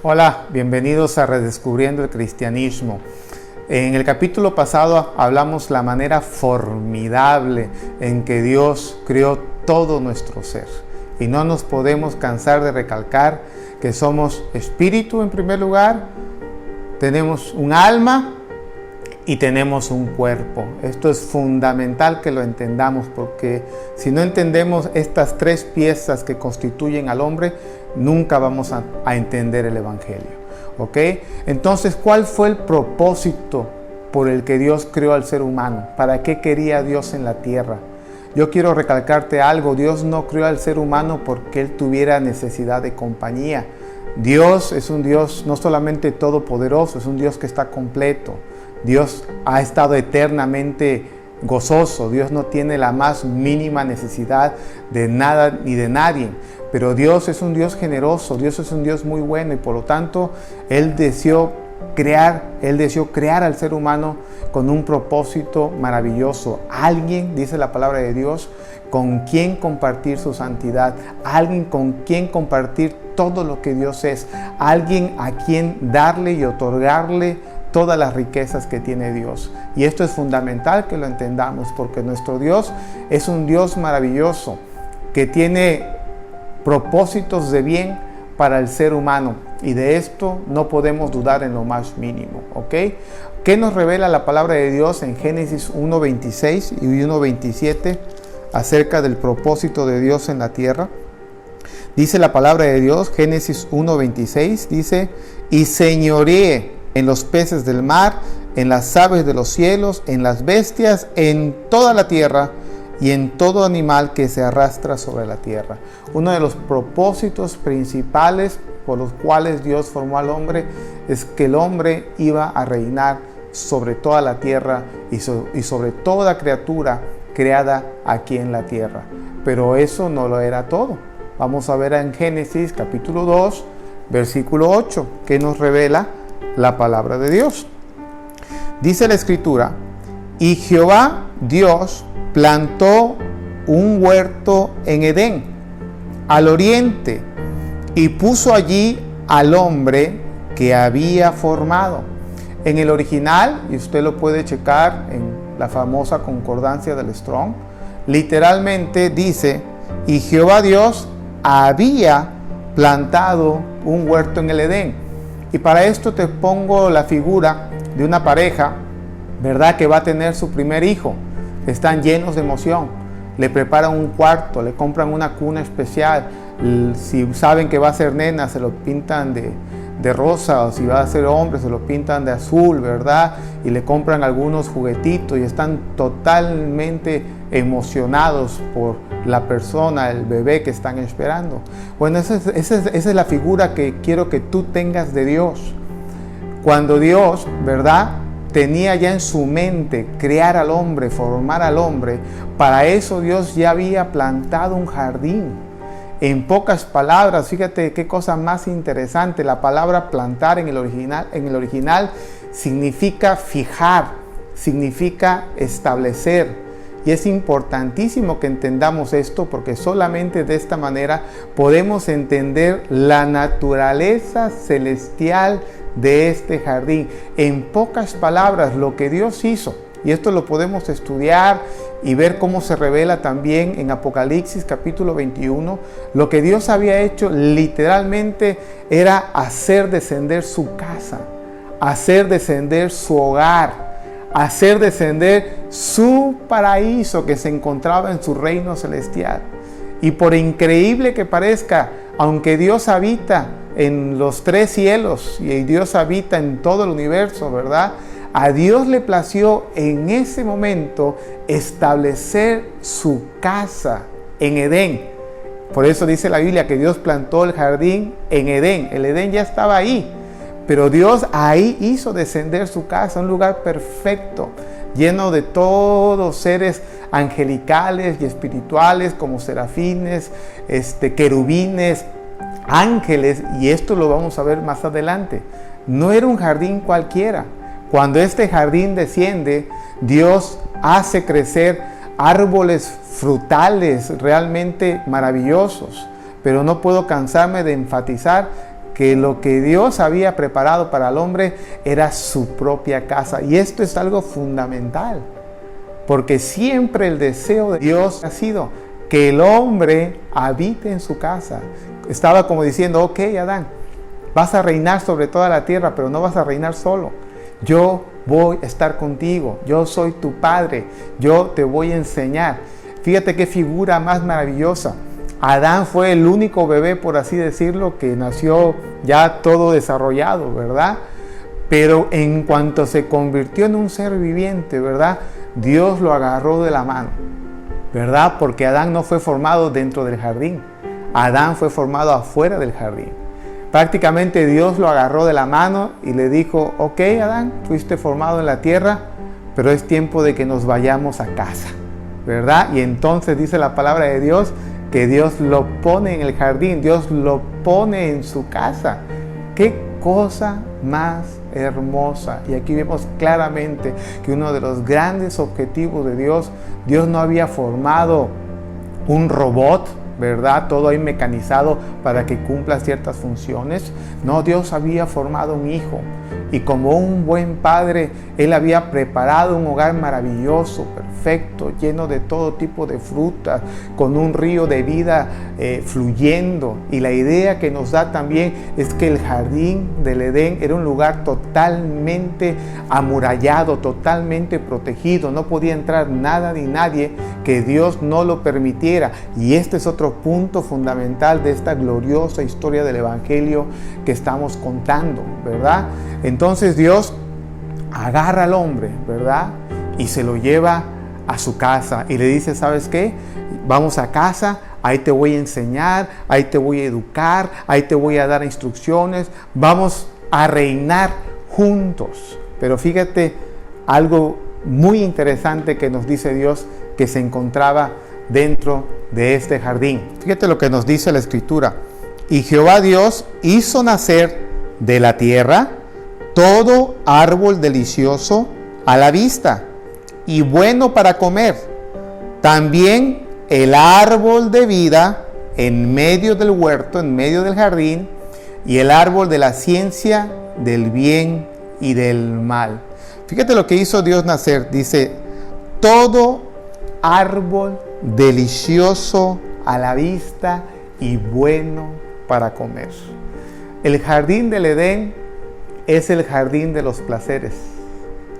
Hola, bienvenidos a Redescubriendo el Cristianismo. En el capítulo pasado hablamos la manera formidable en que Dios creó todo nuestro ser. Y no nos podemos cansar de recalcar que somos espíritu en primer lugar, tenemos un alma y tenemos un cuerpo. Esto es fundamental que lo entendamos, porque si no entendemos estas tres piezas que constituyen al hombre, nunca vamos a entender el Evangelio. ¿Ok? Entonces, ¿cuál fue el propósito por el que Dios creó al ser humano? ¿Para qué quería Dios en la tierra? Yo quiero recalcarte algo: Dios no creó al ser humano porque Él tuviera necesidad de compañía. Dios es un Dios no solamente todopoderoso, es un Dios que está completo. Dios ha estado eternamente gozoso. Dios no tiene la más mínima necesidad de nada ni de nadie. Pero Dios es un Dios generoso, Dios es un Dios muy bueno, y por lo tanto Él deseó crear al ser humano con un propósito maravilloso. Alguien, dice la palabra de Dios, con quien compartir su santidad, alguien con quien compartir todo lo que Dios es, alguien a quien darle y otorgarle todas las riquezas que tiene Dios. Y esto es fundamental que lo entendamos, porque nuestro Dios es un Dios maravilloso que tiene propósitos de bien para el ser humano, y de esto no podemos dudar en lo más mínimo. ¿Ok? ¿Qué nos revela la palabra de Dios en Génesis 1:26 y 1:27 acerca del propósito de Dios en la tierra? Dice la palabra de Dios, Génesis 1:26, dice: y señoreé en los peces del mar, en las aves de los cielos, en las bestias, en toda la tierra y en todo animal que se arrastra sobre la tierra. Uno de los propósitos principales por los cuales Dios formó al hombre es que el hombre iba a reinar sobre toda la tierra y sobre toda criatura creada aquí en la tierra. Pero eso no lo era todo. Vamos a ver en Génesis capítulo 2, versículo 8, que nos revela la palabra de Dios. Dice la Escritura: y Jehová Dios plantó un huerto en Edén, al oriente, y puso allí al hombre que había formado. En el original, y usted lo puede checar en la famosa concordancia del Strong, literalmente dice: y Jehová Dios había plantado un huerto en el Edén. Y para esto te pongo la figura de una pareja, ¿verdad?, que va a tener su primer hijo. Están llenos de emoción, le preparan un cuarto, le compran una cuna especial. Si saben que va a ser nena, se lo pintan de rosa, o si va a ser hombre, se lo pintan de azul, ¿verdad? Y le compran algunos juguetitos y están totalmente emocionados por la persona, el bebé que están esperando. Bueno, esa es la figura que quiero que tú tengas de Dios. Cuando Dios, ¿verdad?, tenía ya en su mente crear al hombre, formar al hombre, para eso Dios ya había plantado un jardín. En pocas palabras, fíjate qué cosa más interesante, la palabra plantar en el original significa fijar, significa establecer. Y es importantísimo que entendamos esto, porque solamente de esta manera podemos entender la naturaleza celestial de este jardín. En pocas palabras, lo que Dios hizo, y esto lo podemos estudiar y ver cómo se revela también en Apocalipsis capítulo 21, lo que Dios había hecho literalmente era hacer descender su casa, hacer descender su hogar, hacer descender su paraíso que se encontraba en su reino celestial. Y por increíble que parezca, aunque Dios habita en los tres cielos y Dios habita en todo el universo, ¿verdad?, a Dios le plació en ese momento establecer su casa en Edén. Por eso dice la Biblia que Dios plantó el jardín en Edén. El Edén ya estaba ahí, pero Dios ahí hizo descender su casa, un lugar perfecto, lleno de todos seres angelicales y espirituales, como serafines, querubines, ángeles, y esto lo vamos a ver más adelante. No era un jardín cualquiera. Cuando este jardín desciende, Dios hace crecer árboles frutales realmente maravillosos. Pero no puedo cansarme de enfatizar que lo que Dios había preparado para el hombre era su propia casa. Y esto es algo fundamental, porque siempre el deseo de Dios ha sido que el hombre habite en su casa. Estaba como diciendo, ok, Adán, vas a reinar sobre toda la tierra, pero no vas a reinar solo. Yo voy a estar contigo, yo soy tu padre, yo te voy a enseñar. Fíjate qué figura más maravillosa. Adán fue el único bebé, por así decirlo, que nació ya todo desarrollado, ¿verdad? Pero en cuanto se convirtió en un ser viviente, ¿verdad? Dios lo agarró de la mano, ¿verdad? Porque Adán no fue formado dentro del jardín. Adán fue formado afuera del jardín. Prácticamente Dios lo agarró de la mano y le dijo, ok, Adán, fuiste formado en la tierra, pero es tiempo de que nos vayamos a casa, ¿verdad? Y entonces dice la palabra de Dios que Dios lo pone en el jardín, Dios lo pone en su casa. ¡Qué cosa más hermosa! Y aquí vemos claramente que uno de los grandes objetivos de Dios, Dios no había formado un robot, ¿verdad? Todo ahí mecanizado para que cumpla ciertas funciones. No, Dios había formado un hijo. Y como un buen padre, Él había preparado un hogar maravilloso, perfecto, lleno de todo tipo de frutas, con un río de vida fluyendo. Y la idea que nos da también es que el jardín del Edén era un lugar totalmente amurallado, totalmente protegido. No podía entrar nada ni nadie que Dios no lo permitiera. Y este es otro punto fundamental de esta gloriosa historia del Evangelio que estamos contando, ¿verdad? Entonces Dios agarra al hombre, ¿verdad? Y se lo lleva a su casa y le dice, ¿sabes qué? Vamos a casa, ahí te voy a enseñar, ahí te voy a educar, ahí te voy a dar instrucciones, vamos a reinar juntos. Pero fíjate algo muy interesante que nos dice Dios que se encontraba dentro de este jardín. Fíjate lo que nos dice la Escritura. Y Jehová Dios hizo nacer de la tierra todo árbol delicioso a la vista y bueno para comer. También el árbol de vida en medio del huerto, en medio del jardín, y el árbol de la ciencia del bien y del mal. Fíjate lo que hizo Dios nacer. Dice, todo árbol delicioso a la vista y bueno para comer. El jardín del Edén es el jardín de los placeres.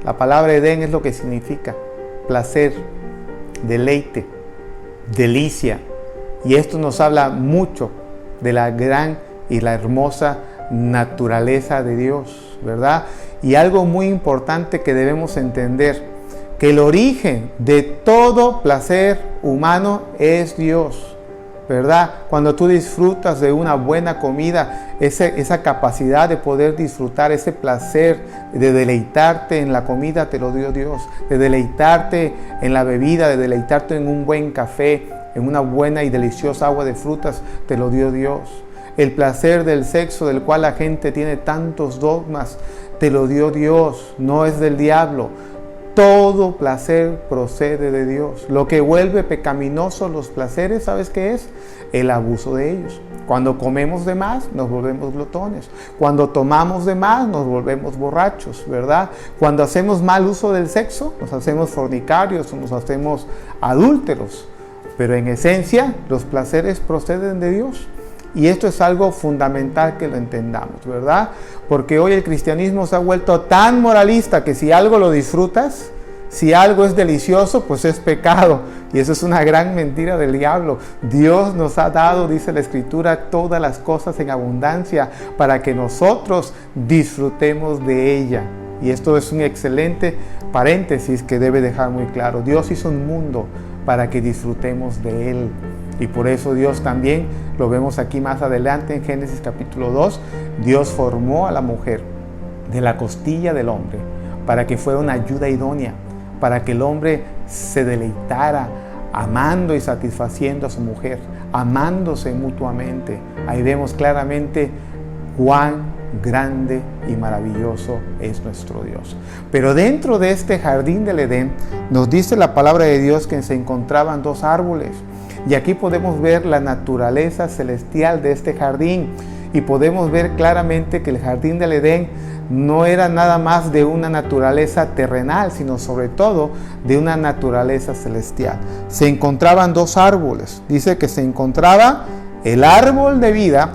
La palabra Edén es lo que significa placer, deleite, delicia. Y esto nos habla mucho de la gran y la hermosa naturaleza de Dios, ¿verdad? Y algo muy importante que debemos entender, que el origen de todo placer humano es Dios, ¿verdad? Cuando tú disfrutas de una buena comida, esa capacidad de poder disfrutar, ese placer de deleitarte en la comida, te lo dio Dios. De deleitarte en la bebida, de deleitarte en un buen café, en una buena y deliciosa agua de frutas, te lo dio Dios. El placer del sexo, del cual la gente tiene tantos dogmas, te lo dio Dios, no es del diablo. Todo placer procede de Dios. Lo que vuelve pecaminosos los placeres, ¿sabes qué es? El abuso de ellos. Cuando comemos de más, nos volvemos glotones. Cuando tomamos de más, nos volvemos borrachos, ¿verdad? Cuando hacemos mal uso del sexo, nos hacemos fornicarios o nos hacemos adúlteros. Pero en esencia, los placeres proceden de Dios. Y esto es algo fundamental que lo entendamos, ¿verdad? Porque hoy el cristianismo se ha vuelto tan moralista que si algo lo disfrutas, si algo es delicioso, pues es pecado. Y eso es una gran mentira del diablo. Dios nos ha dado, dice la Escritura, todas las cosas en abundancia para que nosotros disfrutemos de ella. Y esto es un excelente paréntesis que debe dejar muy claro. Dios hizo un mundo para que disfrutemos de él. Y por eso Dios también, lo vemos aquí más adelante en Génesis capítulo 2, Dios formó a la mujer de la costilla del hombre para que fuera una ayuda idónea, para que el hombre se deleitara amando y satisfaciendo a su mujer, amándose mutuamente. Ahí vemos claramente cuán grande y maravilloso es nuestro Dios. Pero dentro de este jardín del Edén, nos dice la palabra de Dios que se encontraban dos árboles. Y aquí podemos ver la naturaleza celestial de este jardín. y podemos ver claramente que el jardín del Edén no era nada más de una naturaleza terrenal, sino sobre todo de una naturaleza celestial. Se encontraban dos árboles. Dice que se encontraba el árbol de vida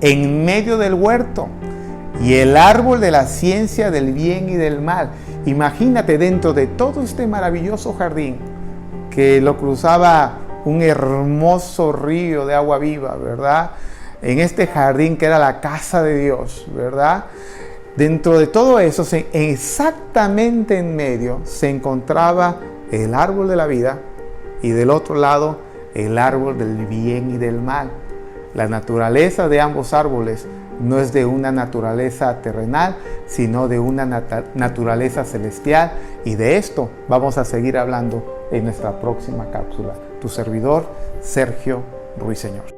en medio del huerto y el árbol de la ciencia del bien y del mal. Imagínate, dentro de todo este maravilloso jardín, que lo cruzaba un hermoso río de agua viva, ¿verdad? En este jardín que era la casa de Dios, ¿verdad? Dentro de todo eso, exactamente en medio, se encontraba el árbol de la vida y del otro lado el árbol del bien y del mal. La naturaleza de ambos árboles no es de una naturaleza terrenal, sino de una naturaleza celestial, y de esto vamos a seguir hablando en nuestra próxima cápsula. Tu servidor, Sergio Ruiseñor.